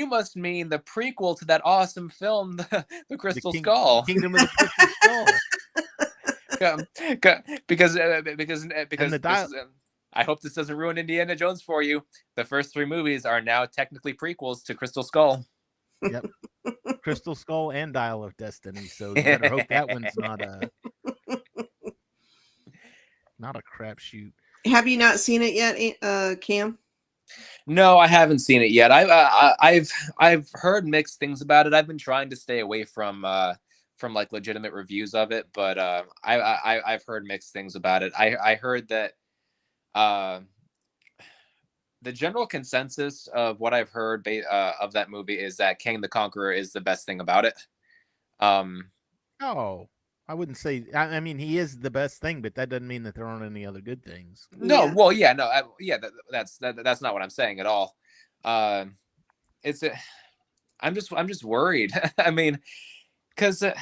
must mean the prequel to that awesome film, the Crystal Skull. Kingdom of the Crystal Skull. Because I hope this doesn't ruin Indiana Jones for you. The first 3 movies are now technically prequels to Crystal Skull. Yep. Crystal Skull and Dial of Destiny. So you better hope that one's not a crapshoot. Have you not seen it yet, Cam? No, I haven't seen it yet. I've heard mixed things about it. I've been trying to stay away from like legitimate reviews of it, but I've heard mixed things about it. I heard that the general consensus of what I've heard of that movie is that Kang the Conqueror is the best thing about it. Oh, I wouldn't say. I mean, he is the best thing, but that doesn't mean that there aren't any other good things. No, well, yeah, no, that's not what I'm saying at all. I'm just worried. I mean, because I've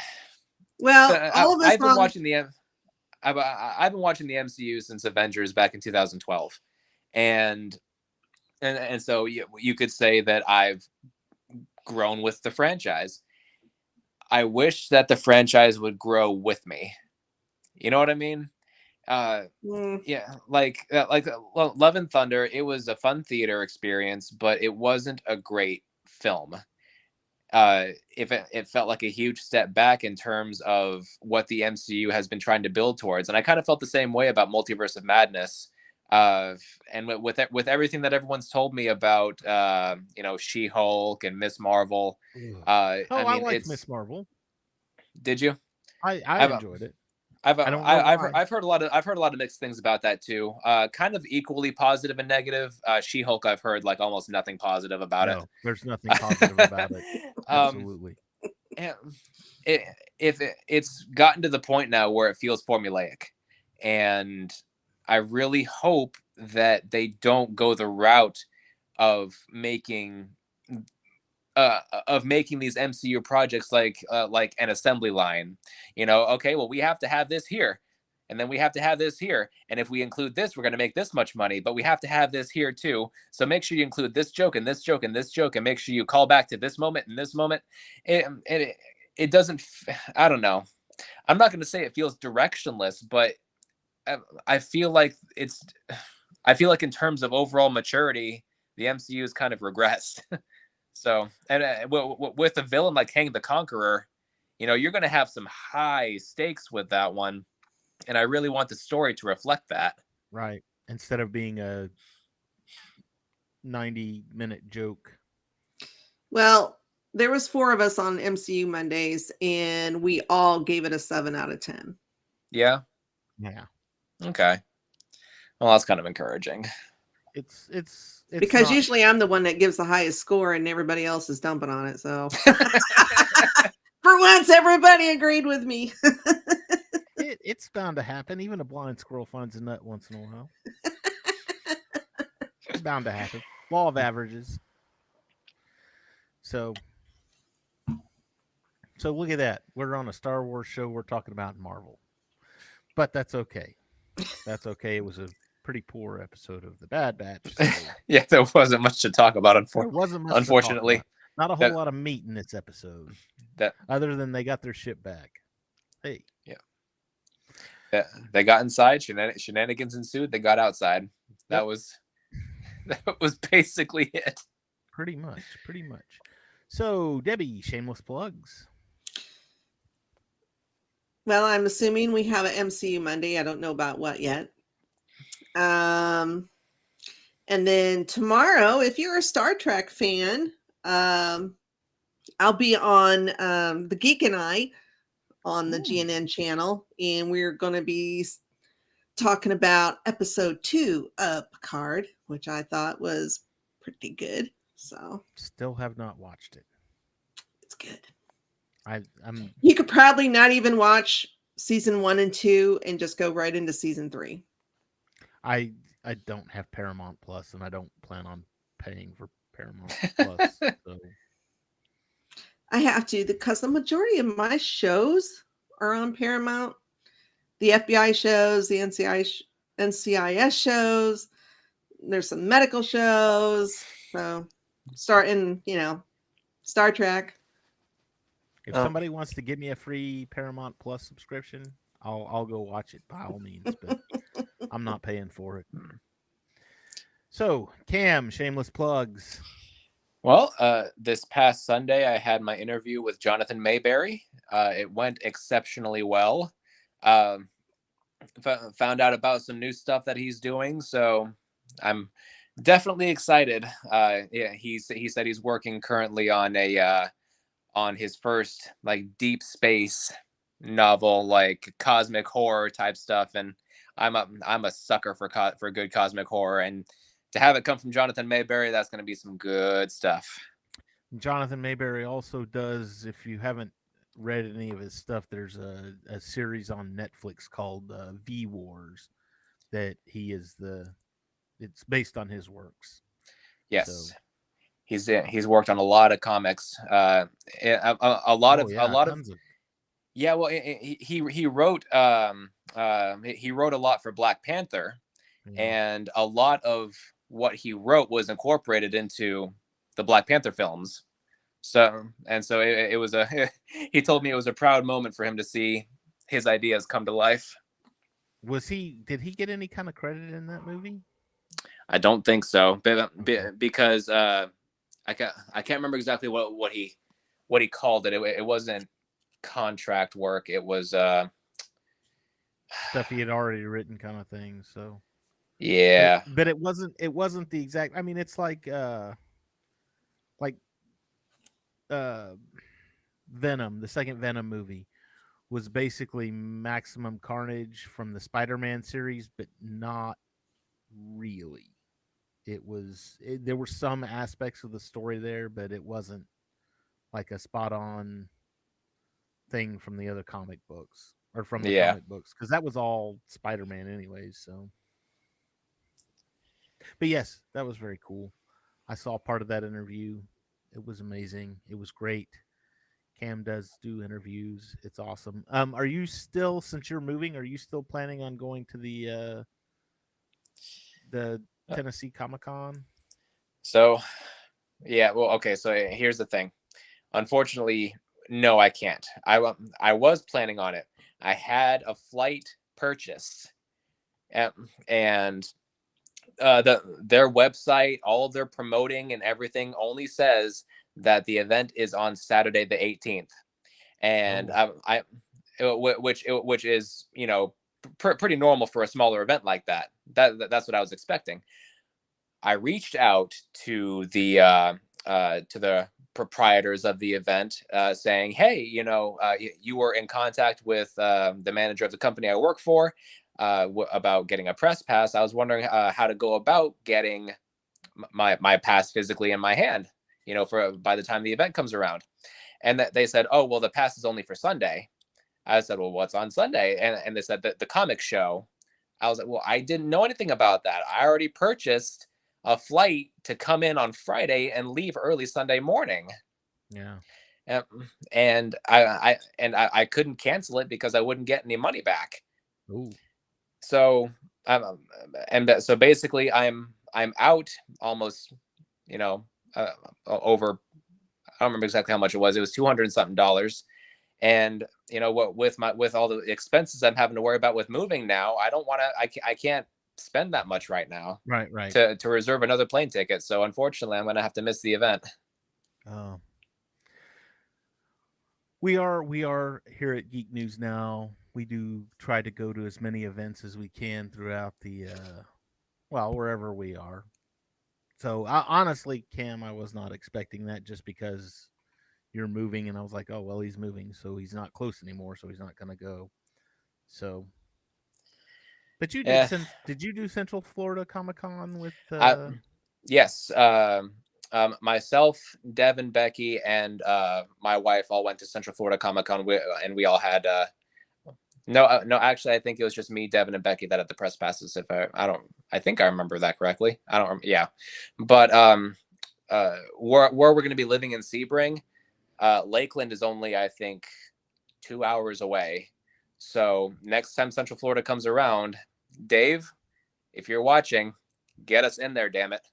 been watching the MCU since Avengers back in 2012, and so you could say that I've grown with the franchise. I wish that the franchise would grow with me. You know what I mean? Yeah, like Love and Thunder, it was a fun theater experience, but it wasn't a great film. If it felt like a huge step back in terms of what the MCU has been trying to build towards, and I kind of felt the same way about Multiverse of Madness. And with everything that everyone's told me about, She-Hulk and Miss Marvel, I mean, liked Miss Marvel. Did you? I enjoyed it. I've I don't know why. I've heard a lot of mixed things about that too. Kind of equally positive and negative. She-Hulk, I've heard like almost nothing positive about it. No, there's nothing positive about it. Absolutely. It's gotten to the point now where it feels formulaic, and I really hope that they don't go the route of making these MCU projects like an assembly line. Okay, well, we have to have this here, and then we have to have this here, and if we include this, we're going to make this much money, but we have to have this here too. So make sure you include this joke and this joke and this joke, and make sure you call back to this moment and this moment. It doesn't. I don't know. I'm not going to say it feels directionless, but I feel like in terms of overall maturity, the MCU has kind of regressed. So, and with a villain like Kang the Conqueror, you're going to have some high stakes with that one. And I really want the story to reflect that. Right. Instead of being a 90-minute joke. Well, there was 4 of us on MCU Mondays, and we all gave it a 7 out of 10. Yeah. Yeah. Okay. Well, that's kind of encouraging. It's because usually I'm the one that gives the highest score and everybody else is dumping on it. So for once, everybody agreed with me. It's bound to happen. Even a blind squirrel finds a nut once in a while. It's bound to happen. Law of averages. So look at that. We're on a Star Wars show. We're talking about Marvel. But that's okay. That's okay. It was a pretty poor episode of The Bad Batch. So yeah, there wasn't much to talk about, unfortunately. Not a whole lot of meat in this episode. Other than they got their ship back. Hey. Yeah. They got inside, shenanigans ensued, they got outside. That was basically it. Pretty much. So, Debbie, shameless plugs. Well, I'm assuming we have an MCU Monday. I don't know about what yet. And then tomorrow, if you're a Star Trek fan, I'll be on the Geek and I on the GNN channel, and we're going to be talking about episode 2 of Picard, which I thought was pretty good. So still have not watched it. It's good. You could probably not even watch season 1 and 2 and just go right into season 3. I don't have Paramount Plus, and I don't plan on paying for Paramount Plus. So. I have to, because the majority of my shows are on Paramount. The FBI shows, the NCIS shows. There's some medical shows. So starting, Star Trek. If somebody wants to give me a free Paramount Plus subscription, I'll go watch it by all means, but I'm not paying for it. So, Cam, shameless plugs. Well, this past Sunday, I had my interview with Jonathan Mayberry. It went exceptionally well. Found out about some new stuff that he's doing, so I'm definitely excited. He said he's working currently on on his first deep space novel, cosmic horror type stuff, and I'm a sucker for good cosmic horror, and to have it come from Jonathan Mayberry, that's going to be some good stuff. Jonathan Mayberry also does, if you haven't read any of his stuff, there's a series on Netflix called V Wars that it's based on his works. Yes. So. He's worked on a lot of comics. He wrote he wrote a lot for Black Panther, and a lot of what he wrote was incorporated into the Black Panther films. So it was he told me it was a proud moment for him to see his ideas come to life. Did he get any kind of credit in that movie? I don't think so, because I can't remember exactly what he called it. It wasn't contract work. It was Stuff he had already written, kind of thing. So yeah. but it wasn't the exact. I mean, it's like uh Venom, the second Venom movie was basically Maximum Carnage from the Spider-Man series, but not really. There were some aspects of the story there, but it wasn't like a spot on thing from the other comic books or from the Yeah. comic books, because that was all Spider-Man anyways. So, but yes, that was very cool. I saw part of that interview. It was amazing. It was great. Cam does do interviews. It's awesome. Are you still, since you're moving, are you still planning on going to the Tennessee Comic-Con? So yeah, well, okay. So here's the thing. Unfortunately, no, I can't. I was planning on it. I had a flight purchased, and their website, all of their promoting and everything only says that the event is on Saturday the 18th, and which is pretty normal for a smaller event like that. That's what I was expecting. I reached out to the proprietors of the event, saying, "Hey, you were in contact with the manager of the company I work for about getting a press pass. I was wondering how to go about getting my pass physically in my hand, for by the time the event comes around." And that they said, "Oh, well, the pass is only for Sunday." I said, "Well, what's on Sunday?" And they said that the comic show. I was like, "Well, I didn't know anything about that. I already purchased a flight to come in on Friday and leave early Sunday morning." Yeah. And I couldn't cancel it because I wouldn't get any money back. Ooh. So so basically I'm out almost, over, I don't remember exactly how much it was. It was $200 and something. And what with all the expenses I'm having to worry about with moving now, I don't want to. I can't spend that much right now. Right. To reserve another plane ticket. So unfortunately, I'm going to have to miss the event. Oh. We are here at Geek News Now. We do try to go to as many events as we can throughout the wherever we are. So honestly, Cam, I was not expecting that, just because you're moving, and I was like, oh well, he's moving, so he's not close anymore, so he's not going to go. So, but you did. Yeah. Did you do Central Florida Comic Con with? Yes. Myself, Devin, Becky, and my wife all went to Central Florida Comic Con, and we all had. No, actually, I think it was just me, Devin, and Becky that had the press passes. If I think I remember that correctly. I don't. Yeah, but where we're going to be living in Sebring, Lakeland is only, I think, 2 hours away. So next time Central Florida comes around, Dave, if you're watching, get us in there, damn it.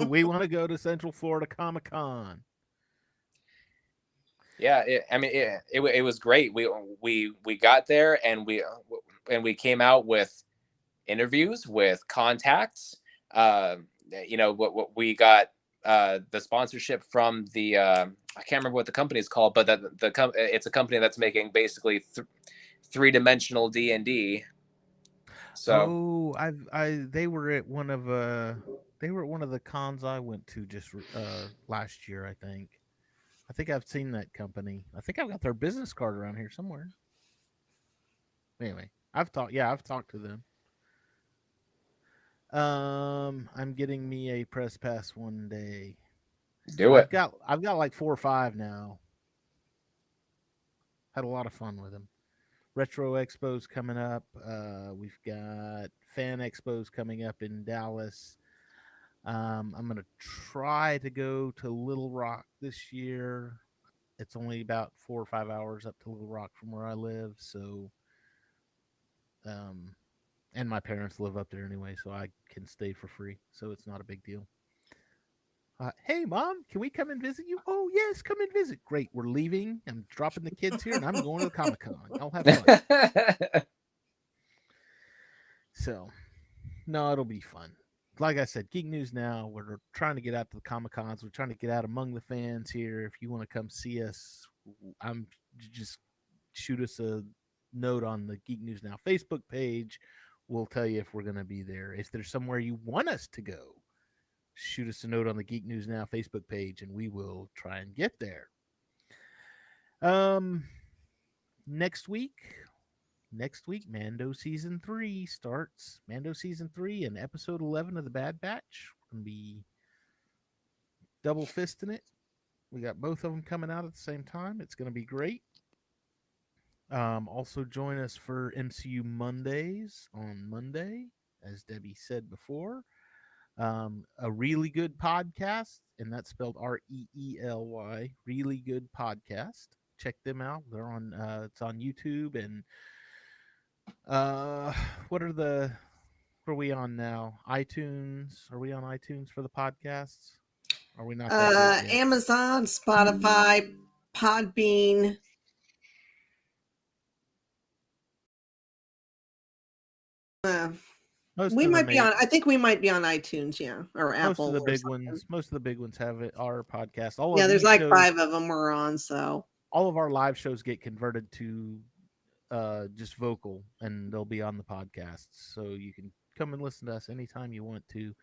We want to go to Central Florida Comic Con. Yeah, it was great. We got there, and we came out with interviews with contacts. What we got the sponsorship from the I can't remember what the company is called, but it's a company that's making basically three-dimensional D&D. So they were at one of the cons I went to just last year, I think. I think I've seen that company. I think I've got their business card around here somewhere. Anyway, I've talked to them. I'm getting me a press pass one day. do it. I've got like 4 or 5 now. Had a lot of fun with them. Retro Expos coming up. We've got Fan Expos coming up in Dallas. I'm going to try to go to Little Rock this year. It's only about 4 or 5 hours up to Little Rock from where I live. So, and my parents live up there anyway, so I can stay for free. So it's not a big deal. Hey, Mom, can we come and visit you? Oh, yes, come and visit. Great. We're leaving. I'm dropping the kids here, and I'm going to the Comic-Con. I'll have fun. So, no, it'll be fun. Like I said, Geek News Now, we're trying to get out to the Comic Cons. We're trying to get out among the fans here. If you want to come see us, I'm just shoot us a note on the Geek News Now Facebook page. We'll tell you if we're going to be there. If there's somewhere you want us to go, shoot us a note on the Geek News Now Facebook page, and we will try and get there. Next week, Mando season 3 starts. Mando season 3 and episode 11 of the Bad Batch. We're gonna be double fisting it. We got both of them coming out at the same time. It's gonna be great. Also join us for MCU Mondays on Monday, as Debbie said before. A really good podcast, and that's spelled REELY. Really good podcast. Check them out. They're on. It's on YouTube and what are we on now? iTunes. Are we on iTunes for the podcasts? Are we not that good yet? Amazon, Spotify, Podbean. We might be on. I think we might be on iTunes, yeah, or Apple. Most of the big ones. Most of the big ones have it. Our podcast. Yeah, there's like 5 of them we're on. So all of our live shows get converted to just vocal, and they'll be on the podcasts. So you can come and listen to us anytime you want to.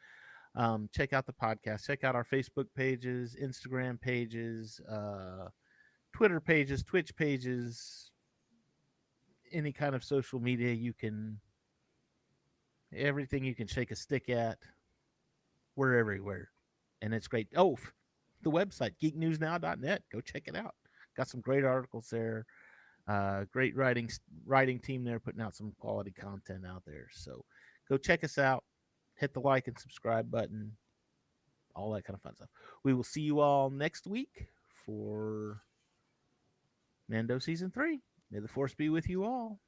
Check out the podcast. Check out our Facebook pages, Instagram pages, Twitter pages, Twitch pages, any kind of social media you can. Everything you can shake a stick at, we're everywhere, and it's great. Oh, the website geeknewsnow.net. Go check it out. Got some great articles there. Great writing team there, putting out some quality content out there. So go check us out. Hit the like and subscribe button. All that kind of fun stuff. We will see you all next week for Mando season 3. May the force be with you all.